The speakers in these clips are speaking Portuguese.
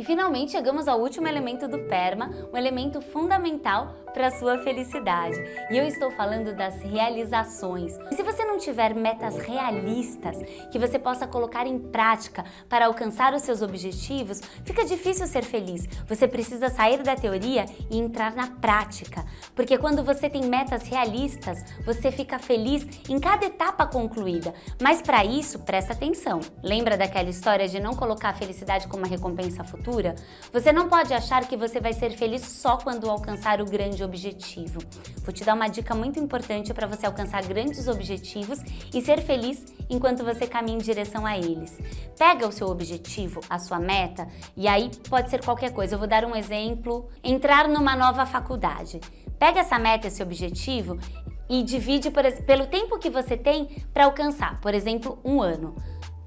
E finalmente chegamos ao último elemento do PERMA, um elemento fundamental para a sua felicidade. E eu estou falando das realizações. E se você não tiver metas realistas que você possa colocar em prática para alcançar os seus objetivos, fica difícil ser feliz. Você precisa sair da teoria e entrar na prática. Porque quando você tem metas realistas, você fica feliz em cada etapa concluída. Mas para isso, presta atenção. Lembra daquela história de não colocar a felicidade como uma recompensa futura? Você não pode achar que você vai ser feliz só quando alcançar o grande objetivo. Vou te dar uma dica muito importante para você alcançar grandes objetivos e ser feliz enquanto você caminha em direção a eles. Pega o seu objetivo, a sua meta, e aí pode ser qualquer coisa. Eu vou dar um exemplo: entrar numa nova faculdade. Pega essa meta, esse objetivo, e divide pelo tempo que você tem para alcançar, por exemplo, 1 ano.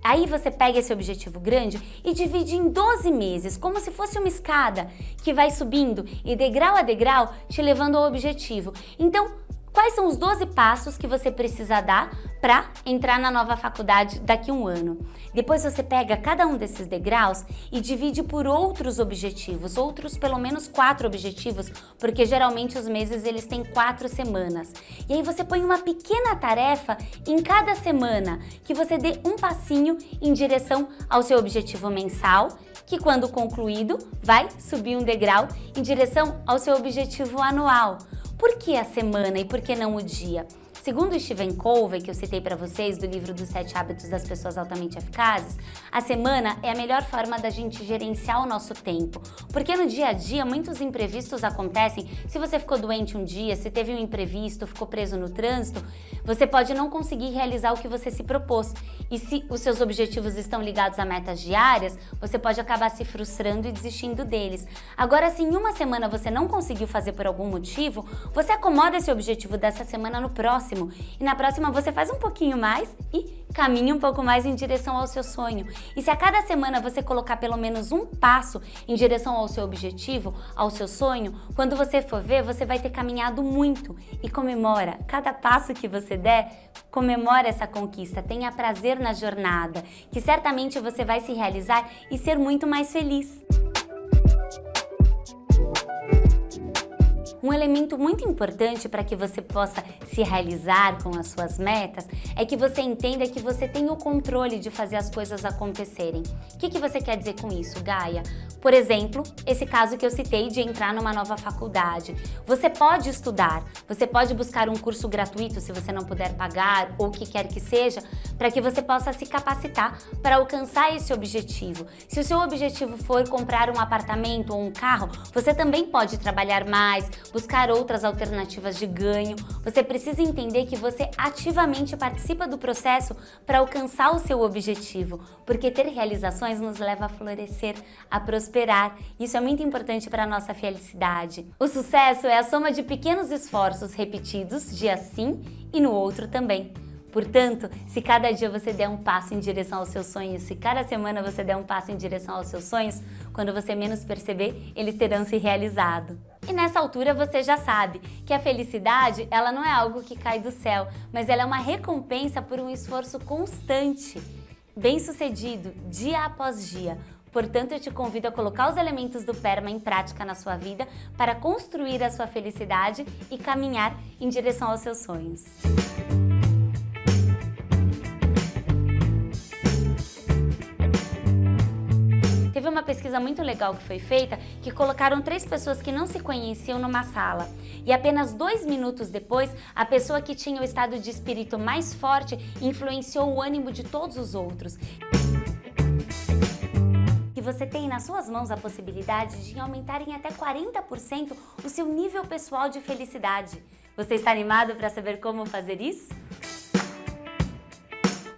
Aí você pega esse objetivo grande e divide em 12 meses, como se fosse uma escada que vai subindo e degrau a degrau te levando ao objetivo. Então, quais são os 12 passos que você precisa dar para entrar na nova faculdade daqui a 1 ano? Depois você pega cada um desses degraus e divide por outros objetivos, outros pelo menos 4 objetivos, porque geralmente os meses eles têm 4 semanas. E aí você põe uma pequena tarefa em cada semana, que você dê um passinho em direção ao seu objetivo mensal, que quando concluído vai subir um degrau em direção ao seu objetivo anual. Por que a semana e por que não o dia? Segundo Stephen Covey, que eu citei para vocês do livro dos 7 hábitos das pessoas altamente eficazes, a semana é a melhor forma da gente gerenciar o nosso tempo, porque no dia a dia muitos imprevistos acontecem. Se você ficou doente um dia, se teve um imprevisto, ficou preso no trânsito, você pode não conseguir realizar o que você se propôs. E se os seus objetivos estão ligados a metas diárias, você pode acabar se frustrando e desistindo deles. Agora, se em uma semana você não conseguiu fazer por algum motivo, você acomoda esse objetivo dessa semana no próximo. E na próxima você faz um pouquinho mais e caminha um pouco mais em direção ao seu sonho. E se a cada semana você colocar pelo menos um passo em direção ao seu objetivo, ao seu sonho, quando você for ver, você vai ter caminhado muito. E comemora cada passo que você der, comemora essa conquista, tenha prazer na jornada, que certamente você vai se realizar e ser muito mais feliz. Um elemento muito importante para que você possa se realizar com as suas metas é que você entenda que você tem o controle de fazer as coisas acontecerem. O que você quer dizer com isso, Gaia? Por exemplo, esse caso que eu citei de entrar numa nova faculdade. Você pode estudar, você pode buscar um curso gratuito se você não puder pagar ou o que quer que seja, para que você possa se capacitar para alcançar esse objetivo. Se o seu objetivo for comprar um apartamento ou um carro, você também pode trabalhar mais, buscar outras alternativas de ganho. Você precisa entender que você ativamente participa do processo para alcançar o seu objetivo, porque ter realizações nos leva a florescer, a prosperar. Isso é muito importante para a nossa felicidade. O sucesso é a soma de pequenos esforços repetidos, dia sim e no outro também. Portanto, se cada dia você der um passo em direção aos seus sonhos, se cada semana você der um passo em direção aos seus sonhos, quando você menos perceber, eles terão se realizado. E nessa altura você já sabe que a felicidade, ela não é algo que cai do céu, mas ela é uma recompensa por um esforço constante, bem-sucedido, dia após dia. Portanto, eu te convido a colocar os elementos do PERMA em prática na sua vida para construir a sua felicidade e caminhar em direção aos seus sonhos. Teve uma pesquisa muito legal que foi feita, que colocaram 3 pessoas que não se conheciam numa sala. E apenas 2 minutos depois, a pessoa que tinha o estado de espírito mais forte influenciou o ânimo de todos os outros. E você tem nas suas mãos a possibilidade de aumentar em até 40% o seu nível pessoal de felicidade. Você está animado para saber como fazer isso?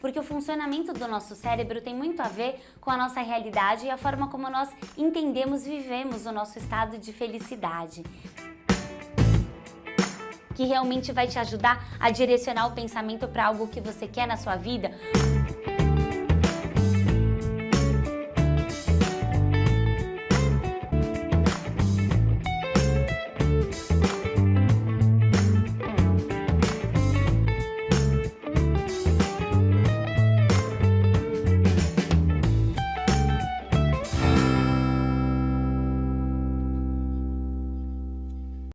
Porque o funcionamento do nosso cérebro tem muito a ver com a nossa realidade e a forma como nós entendemos e vivemos o nosso estado de felicidade, que realmente vai te ajudar a direcionar o pensamento para algo que você quer na sua vida.